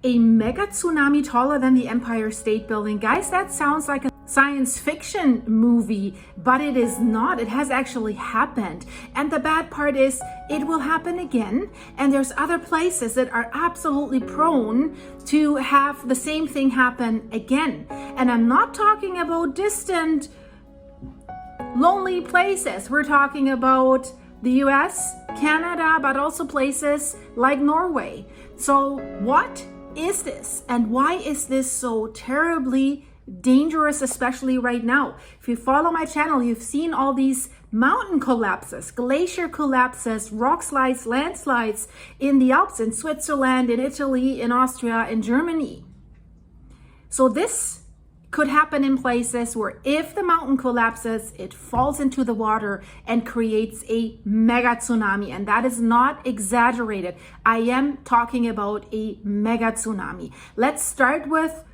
A mega tsunami taller than the Empire State Building. Guys, that sounds like a science fiction movie, but it is not. It has actually happened. And the bad part is it will happen again. And there's other places that are absolutely prone to have the same thing happen again. And I'm not talking about distant, lonely places. We're talking about the US, Canada, but also places like Norway. So what is this, and why is this so terribly dangerous, especially right now? If you follow my channel, you've seen all these mountain collapses, glacier collapses, rock slides, landslides in the Alps, in Switzerland, in Italy, in Austria, in Germany. So this could happen in places where if the mountain collapses, it falls into the water and creates a mega tsunami. And that is not exaggerated. I am talking about a mega tsunami. Let's start with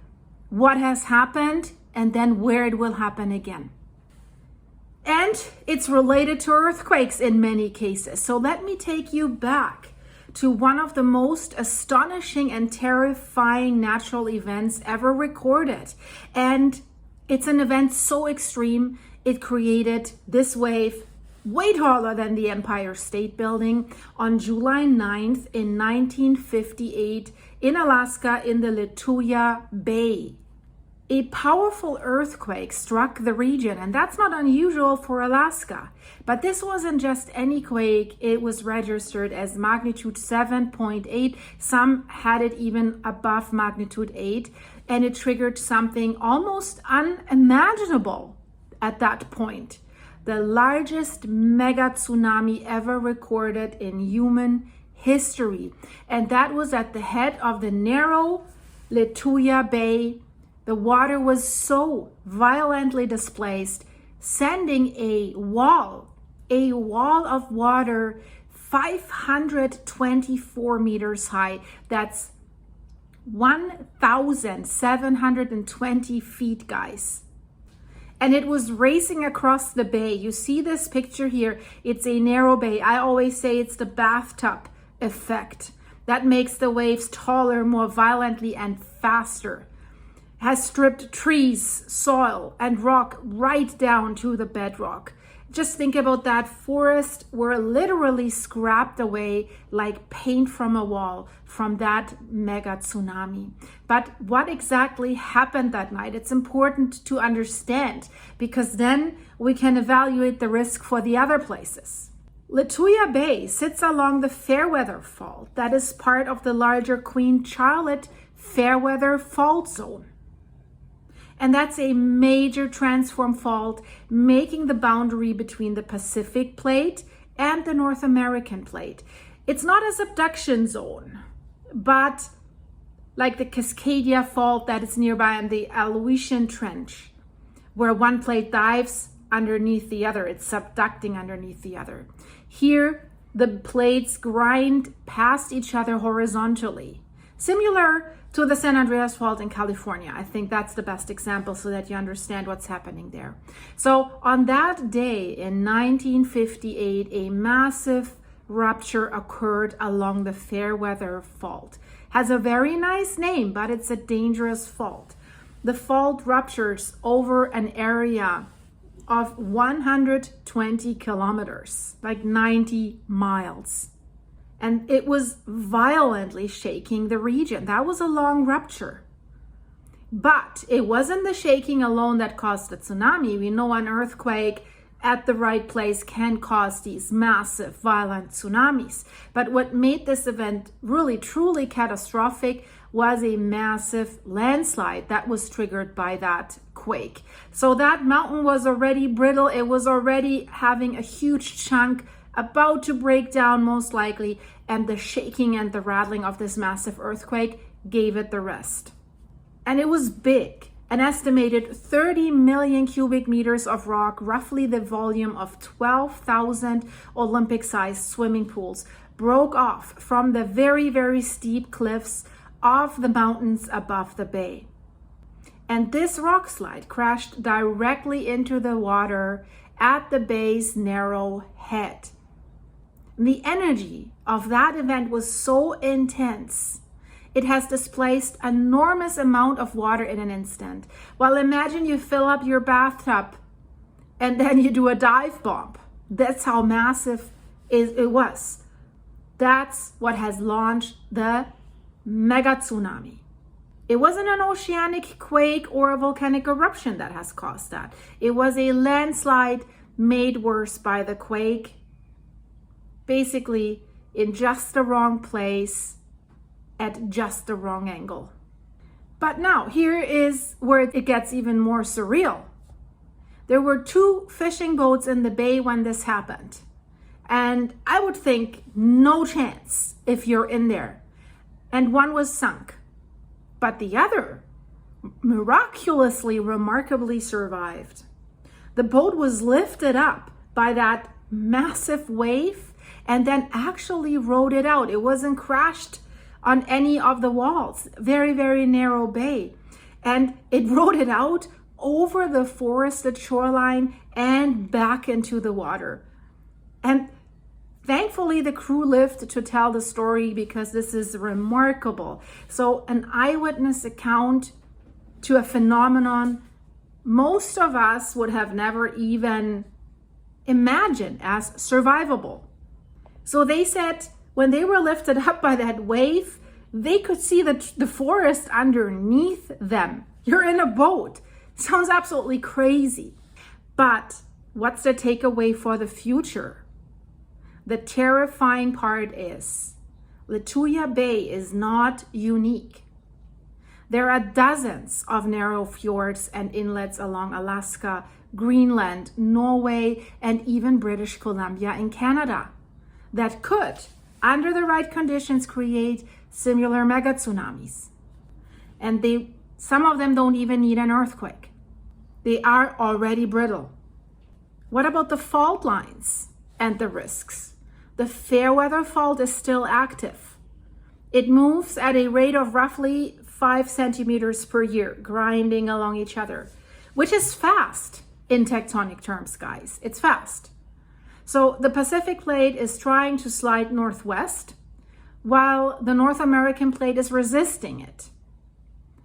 what has happened and then where it will happen again. And it's related to earthquakes in many cases. So let me take you back to one of the most astonishing and terrifying natural events ever recorded. And it's an event so extreme, it created this wave way taller than the Empire State Building on July 9th in 1958 in Alaska in the Lituya Bay. A powerful earthquake struck the region, and that's not unusual for Alaska. But this wasn't just any quake, it was registered as magnitude 7.8. Some had it even above magnitude 8, and it triggered something almost unimaginable at that point. The largest mega tsunami ever recorded in human history. And that was at the head of the narrow Lituya Bay. The water was so violently displaced, sending a wall of water 524 meters high. That's 1,720 feet, guys. And it was racing across the bay. You see this picture here. It's a narrow bay. I always say it's the bathtub effect. That makes the waves taller, more violently, and faster. Has stripped trees, soil, and rock right down to the bedrock. Just think about that. Forests were literally scrapped away like paint from a wall from that mega tsunami. But what exactly happened that night? It's important to understand, because then we can evaluate the risk for the other places. Lituya Bay sits along the Fairweather Fault. That is part of the larger Queen Charlotte Fairweather Fault Zone. And that's a major transform fault, making the boundary between the Pacific Plate and the North American Plate. It's not a subduction zone, but like the Cascadia Fault that is nearby in the Aleutian Trench, where one plate dives underneath the other. It's subducting underneath the other. Here, the plates grind past each other horizontally, similar to the San Andreas Fault in California. I think that's the best example so that you understand what's happening there. So on that day in 1958, a massive rupture occurred along the Fairweather Fault. Has a very nice name, but it's a dangerous fault. The fault ruptures over an area of 120 kilometers, like 90 miles. And it was violently shaking the region. That was a long rupture. But it wasn't the shaking alone that caused the tsunami. We know an earthquake at the right place can cause these massive, violent tsunamis. But what made this event really, truly catastrophic was a massive landslide that was triggered by that quake. So that mountain was already brittle. It was already having a huge chunk about to break down most likely, and the shaking and the rattling of this massive earthquake gave it the rest. And it was big. An estimated 30 million cubic meters of rock, roughly the volume of 12,000 Olympic-sized swimming pools, broke off from the very, very steep cliffs of the mountains above the bay. And this rock slide crashed directly into the water at the bay's narrow head. The energy of that event was so intense, it has displaced enormous amount of water in an instant. Well, imagine you fill up your bathtub and then you do a dive bomb. That's how massive it was. That's what has launched the Mega Tsunami. It wasn't an oceanic quake or a volcanic eruption that has caused that. It was a landslide made worse by the quake, basically in just the wrong place at just the wrong angle. But now, here is where it gets even more surreal. There were 2 fishing boats in the bay when this happened. And I would think no chance if you're in there. And one was sunk. But the other miraculously, remarkably survived. The boat was lifted up by that massive wave and then actually rode it out. It wasn't crashed on any of the walls. Very, very narrow bay. And it rode it out over the forested shoreline and back into the water. And thankfully, the crew lived to tell the story because this is remarkable. So an eyewitness account to a phenomenon most of us would have never even imagined as survivable. So they said when they were lifted up by that wave, they could see the forest underneath them. You're in a boat. Sounds absolutely crazy. But what's the takeaway for the future? The terrifying part is Lituya Bay is not unique. There are dozens of narrow fjords and inlets along Alaska, Greenland, Norway, and even British Columbia in Canada that could, under the right conditions, create similar mega tsunamis. And some of them don't even need an earthquake. They are already brittle. What about the fault lines and the risks? The Fairweather Fault is still active. It moves at a rate of roughly 5 centimeters per year, grinding along each other, which is fast in tectonic terms, guys. It's fast. So the Pacific plate is trying to slide northwest, while the North American plate is resisting it.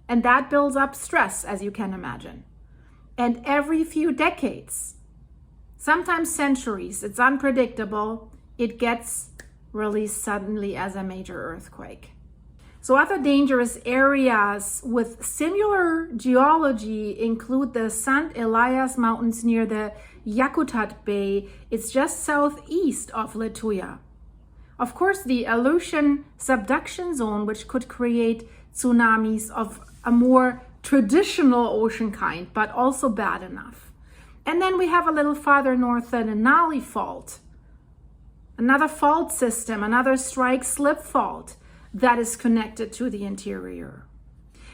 And that builds up stress, as you can imagine. And every few decades, sometimes centuries, it's unpredictable, it gets released suddenly as a major earthquake. So other dangerous areas with similar geology include the St. Elias Mountains near the Yakutat Bay. It's just southeast of Lituya. Of course, the Aleutian subduction zone, which could create tsunamis of a more traditional ocean kind, but also bad enough. And then we have a little farther north the Denali Fault, another fault system, another strike-slip fault that is connected to the interior.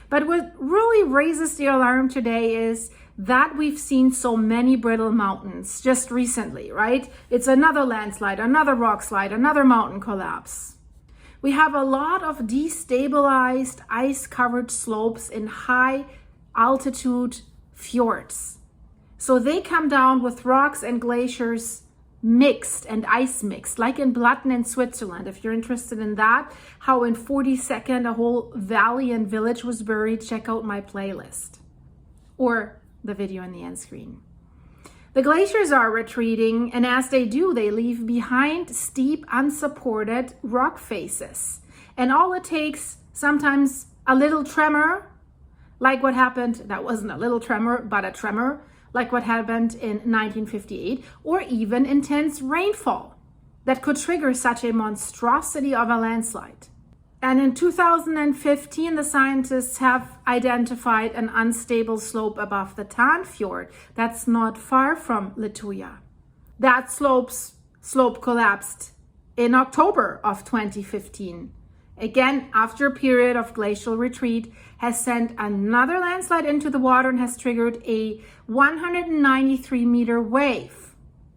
But what really raises the alarm today is that we've seen so many brittle mountains just recently, right? It's another landslide, another rock slide, another mountain collapse. We have a lot of destabilized ice-covered slopes in high altitude fjords. So they come down with rocks and glaciers mixed and ice mixed, like in Blatten in Switzerland. If you're interested in that, how in 40-second a whole valley and village was buried, check out my playlist or the video in the end screen. The glaciers are retreating, and as they do, they leave behind steep, unsupported rock faces. And all it takes, sometimes a little tremor, like what happened, that wasn't a little tremor, but a tremor, like what happened in 1958, or even intense rainfall that could trigger such a monstrosity of a landslide. And in 2015, the scientists have identified an unstable slope above the Tan Fjord that's not far from Lituya. That slope collapsed in October of 2015. Again, after a period of glacial retreat, has sent another landslide into the water and has triggered a 193-meter wave.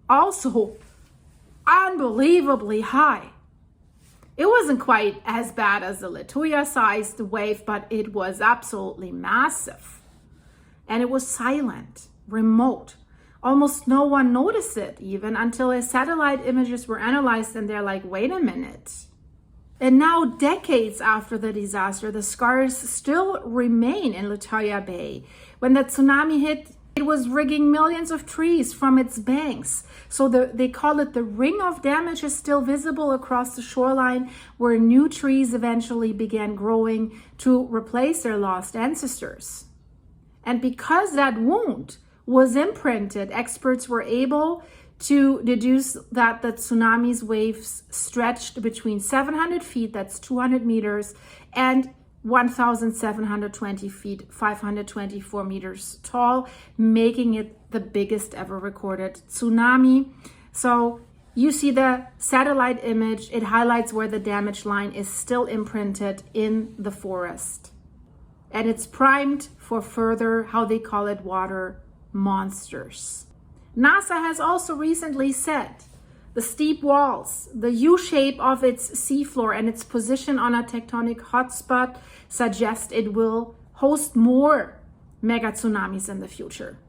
Also, unbelievably high. It wasn't quite as bad as the Lituya-sized wave, but it was absolutely massive. And it was silent, remote. Almost no one noticed it even until his satellite images were analyzed and they're like, wait a minute. And now, decades after the disaster, the scars still remain in Lituya Bay. When the tsunami hit, it was rigging millions of trees from its banks. So they call it the ring of damage is still visible across the shoreline, where new trees eventually began growing to replace their lost ancestors. And because that wound was imprinted, experts were able to deduce that the tsunami's waves stretched between 700 feet, that's 200 meters, and 1,720 feet, 524 meters tall, making it the biggest ever recorded tsunami. So you see the satellite image, it highlights where the damage line is still imprinted in the forest. And it's primed for further, how they call it, water monsters. NASA has also recently said the steep walls, the U-shape of its seafloor, and its position on a tectonic hotspot suggest it will host more mega tsunamis in the future.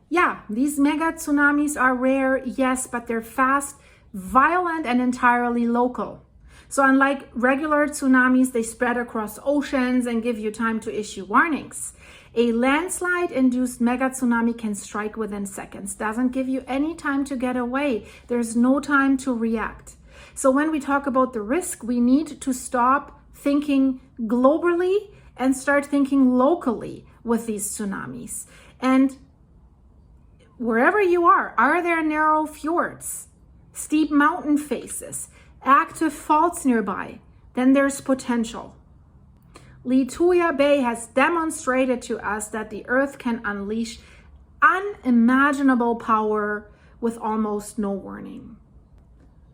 Yeah, these mega tsunamis are rare, yes, but they're fast, violent, and entirely local. So unlike regular tsunamis, they spread across oceans and give you time to issue warnings. A landslide-induced mega tsunami can strike within seconds, doesn't give you any time to get away. There's no time to react. So when we talk about the risk, we need to stop thinking globally and start thinking locally with these tsunamis. And wherever you are there narrow fjords, steep mountain faces, active faults nearby? Then there's potential. Lituya Bay has demonstrated to us that the Earth can unleash unimaginable power with almost no warning.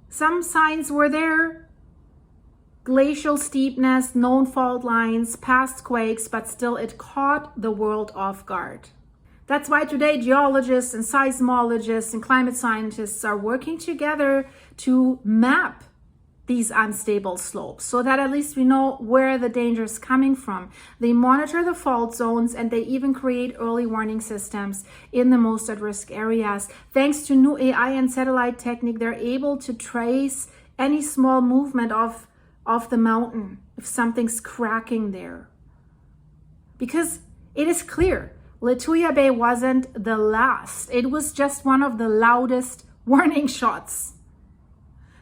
Some signs were there: glacial steepness, known fault lines, past quakes, but still it caught the world off guard. That's why today geologists and seismologists and climate scientists are working together to map these unstable slopes so that at least we know where the danger is coming from. They monitor the fault zones, and they even create early warning systems in the most at-risk areas. Thanks to new AI and satellite technique, they're able to trace any small movement of the mountain if something's cracking there. Because it is clear, Lituya Bay wasn't the last. It was just one of the loudest warning shots.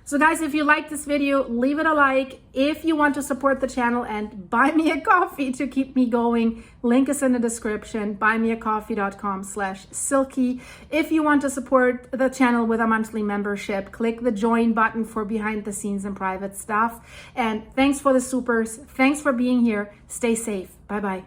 So guys, if you like this video, leave it a like. If you want to support the channel and buy me a coffee to keep me going, link is in the description, buymeacoffee.com/silky. If you want to support the channel with a monthly membership, click the join button for behind the scenes and private stuff. And thanks for the supers. Thanks for being here. Stay safe. Bye-bye.